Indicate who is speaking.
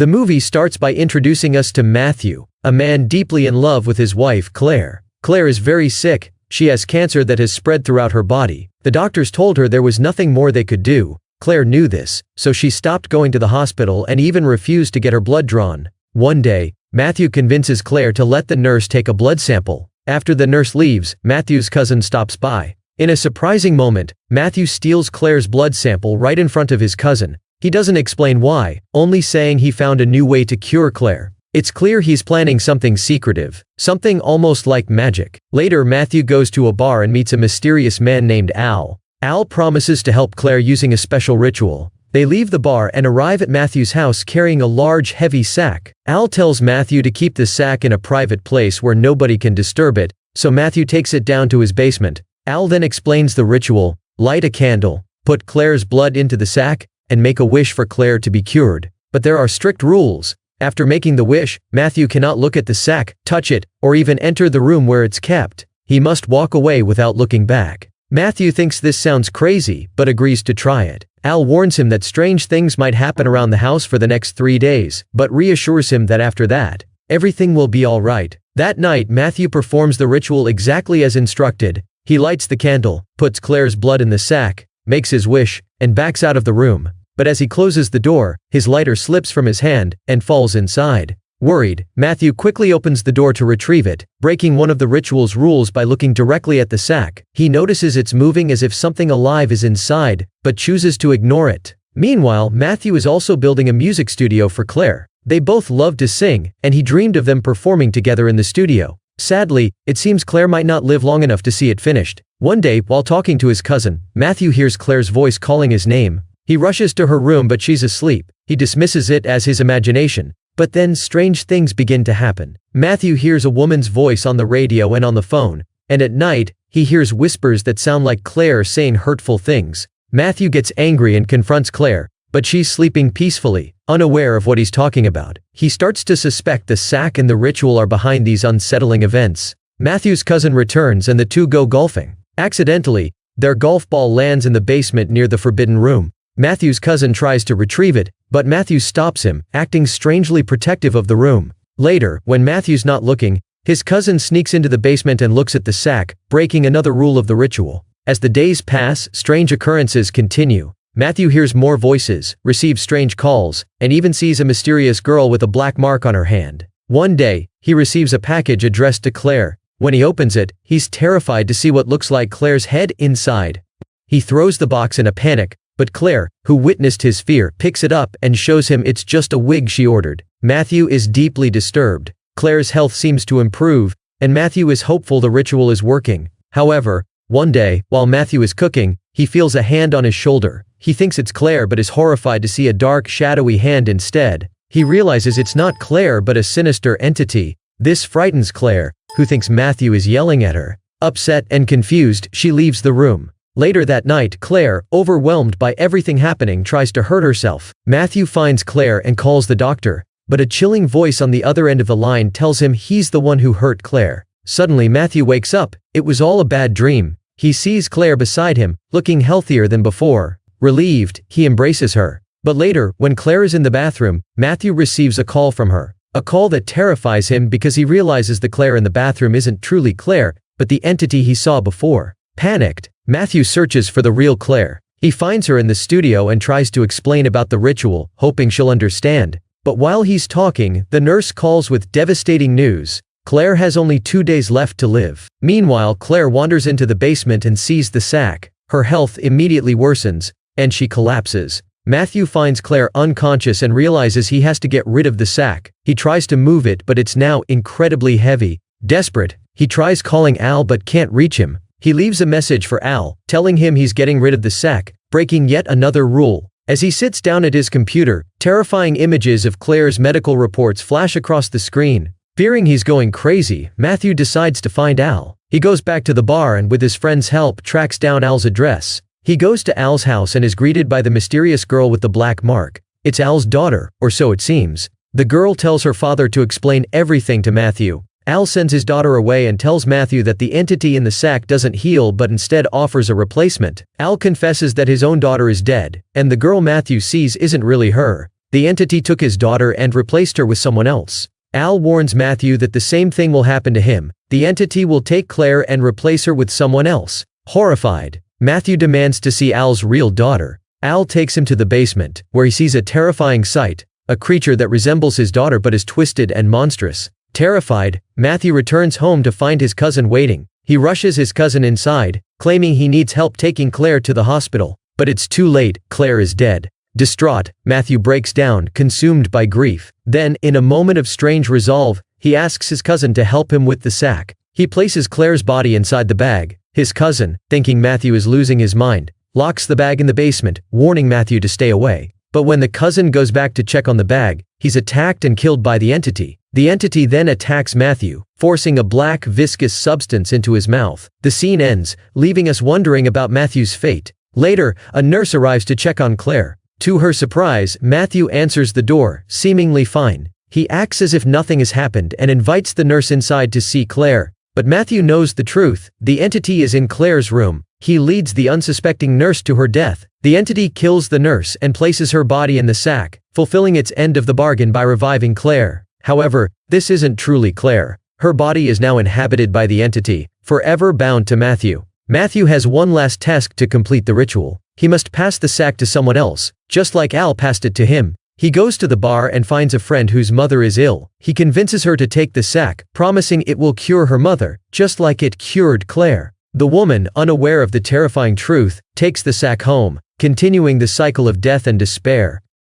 Speaker 1: The movie starts by introducing us to Matthew, a man deeply in love with his wife, Claire. Claire is very sick. She has cancer that has spread throughout her body. The doctors told her there was nothing more they could do. Claire knew this, so she stopped going to the hospital and even refused to get her blood drawn. One day, Matthew convinces Claire to let the nurse take a blood sample. After the nurse leaves, Matthew's cousin stops by. In a surprising moment, Matthew steals Claire's blood sample right in front of his cousin. He doesn't explain why, only saying he found a new way to cure Claire. It's clear he's planning something secretive, something almost like magic. Later, Matthew goes to a bar and meets a mysterious man named Al. Al promises to help Claire using a special ritual. They leave the bar and arrive at Matthew's house carrying a large, heavy sack. Al tells Matthew to keep the sack in a private place where nobody can disturb it, so Matthew takes it down to his basement. Al then explains the ritual: light a candle, put Claire's blood into the sack, and make a wish for Claire to be cured. But there are strict rules. After making the wish, Matthew cannot look at the sack, touch it, or even enter the room where it's kept. He must walk away without looking back. Matthew thinks this sounds crazy, but agrees to try it. Al warns him that strange things might happen around the house for the next 3 days, but reassures him that after that, everything will be all right. That night, Matthew performs the ritual exactly as instructed. He lights the candle, puts Claire's blood in the sack, makes his wish, and backs out of the room. But as he closes the door, his lighter slips from his hand and falls inside. Worried, Matthew quickly opens the door to retrieve it, breaking one of the ritual's rules by looking directly at the sack. He notices it's moving as if something alive is inside, but chooses to ignore it. Meanwhile, Matthew is also building a music studio for Claire. They both love to sing, and he dreamed of them performing together in the studio. Sadly, it seems Claire might not live long enough to see it finished. One day, while talking to his cousin, Matthew hears Claire's voice calling his name. He rushes to her room, but she's asleep. He dismisses it as his imagination. But then strange things begin to happen. Matthew hears a woman's voice on the radio and on the phone, and at night, he hears whispers that sound like Claire saying hurtful things. Matthew gets angry and confronts Claire, but she's sleeping peacefully, unaware of what he's talking about. He starts to suspect the sack and the ritual are behind these unsettling events. Matthew's cousin returns and the two go golfing. Accidentally, their golf ball lands in the basement near the forbidden room. Matthew's cousin tries to retrieve it, but Matthew stops him, acting strangely protective of the room. Later, when Matthew's not looking, his cousin sneaks into the basement and looks at the sack, breaking another rule of the ritual. As the days pass, strange occurrences continue. Matthew hears more voices, receives strange calls, and even sees a mysterious girl with a black mark on her hand. One day, he receives a package addressed to Claire. When he opens it, he's terrified to see what looks like Claire's head inside. He throws the box in a panic, but Claire, who witnessed his fear, picks it up and shows him it's just a wig she ordered. Matthew is deeply disturbed. Claire's health seems to improve, and Matthew is hopeful the ritual is working. However, one day, while Matthew is cooking, he feels a hand on his shoulder. He thinks it's Claire but is horrified to see a dark, shadowy hand instead. He realizes it's not Claire but a sinister entity. This frightens Claire, who thinks Matthew is yelling at her. Upset and confused, she leaves the room. Later that night, Claire, overwhelmed by everything happening, tries to hurt herself. Matthew finds Claire and calls the doctor, but a chilling voice on the other end of the line tells him he's the one who hurt Claire. Suddenly Matthew wakes up. It was all a bad dream. He sees Claire beside him, looking healthier than before. Relieved, he embraces her. But later, when Claire is in the bathroom, Matthew receives a call from her. A call that terrifies him because he realizes the Claire in the bathroom isn't truly Claire, but the entity he saw before. Panicked, Matthew searches for the real Claire. He finds her in the studio and tries to explain about the ritual, hoping she'll understand. But while he's talking, the nurse calls with devastating news. Claire has only 2 days left to live. Meanwhile, Claire wanders into the basement and sees the sack. Her health immediately worsens, and she collapses. Matthew finds Claire unconscious and realizes he has to get rid of the sack. He tries to move it, but it's now incredibly heavy. Desperate, he tries calling Al but can't reach him. He leaves a message for Al, telling him he's getting rid of the sack, breaking yet another rule. As he sits down at his computer, terrifying images of Claire's medical reports flash across the screen. Fearing he's going crazy, Matthew decides to find Al. He goes back to the bar and with his friend's help tracks down Al's address. He goes to Al's house and is greeted by the mysterious girl with the black mark. It's Al's daughter, or so it seems. The girl tells her father to explain everything to Matthew. Al sends his daughter away and tells Matthew that the entity in the sack doesn't heal but instead offers a replacement. Al confesses that his own daughter is dead, and the girl Matthew sees isn't really her. The entity took his daughter and replaced her with someone else. Al warns Matthew that the same thing will happen to him. The entity will take Claire and replace her with someone else. Horrified, Matthew demands to see Al's real daughter. Al takes him to the basement, where he sees a terrifying sight, a creature that resembles his daughter but is twisted and monstrous. Terrified, Matthew returns home to find his cousin waiting. He rushes his cousin inside, claiming he needs help taking Claire to the hospital. But it's too late, Claire is dead. Distraught, Matthew breaks down, consumed by grief. Then, in a moment of strange resolve, he asks his cousin to help him with the sack. He places Claire's body inside the bag. His cousin, thinking Matthew is losing his mind, locks the bag in the basement, warning Matthew to stay away. But when the cousin goes back to check on the bag, he's attacked and killed by the entity. The entity then attacks Matthew, forcing a black, viscous substance into his mouth. The scene ends, leaving us wondering about Matthew's fate. Later, a nurse arrives to check on Claire. To her surprise, Matthew answers the door, seemingly fine. He acts as if nothing has happened and invites the nurse inside to see Claire. But Matthew knows the truth. The entity is in Claire's room. He leads the unsuspecting nurse to her death. The entity kills the nurse and places her body in the sack, fulfilling its end of the bargain by reviving Claire. However, this isn't truly Claire. Her body is now inhabited by the entity, forever bound to Matthew. Matthew has one last task to complete the ritual. He must pass the sack to someone else, just like Al passed it to him. He goes to the bar and finds a friend whose mother is ill. He convinces her to take the sack, promising it will cure her mother, just like it cured Claire. The woman, unaware of the terrifying truth, takes the sack home, continuing the cycle of death and despair.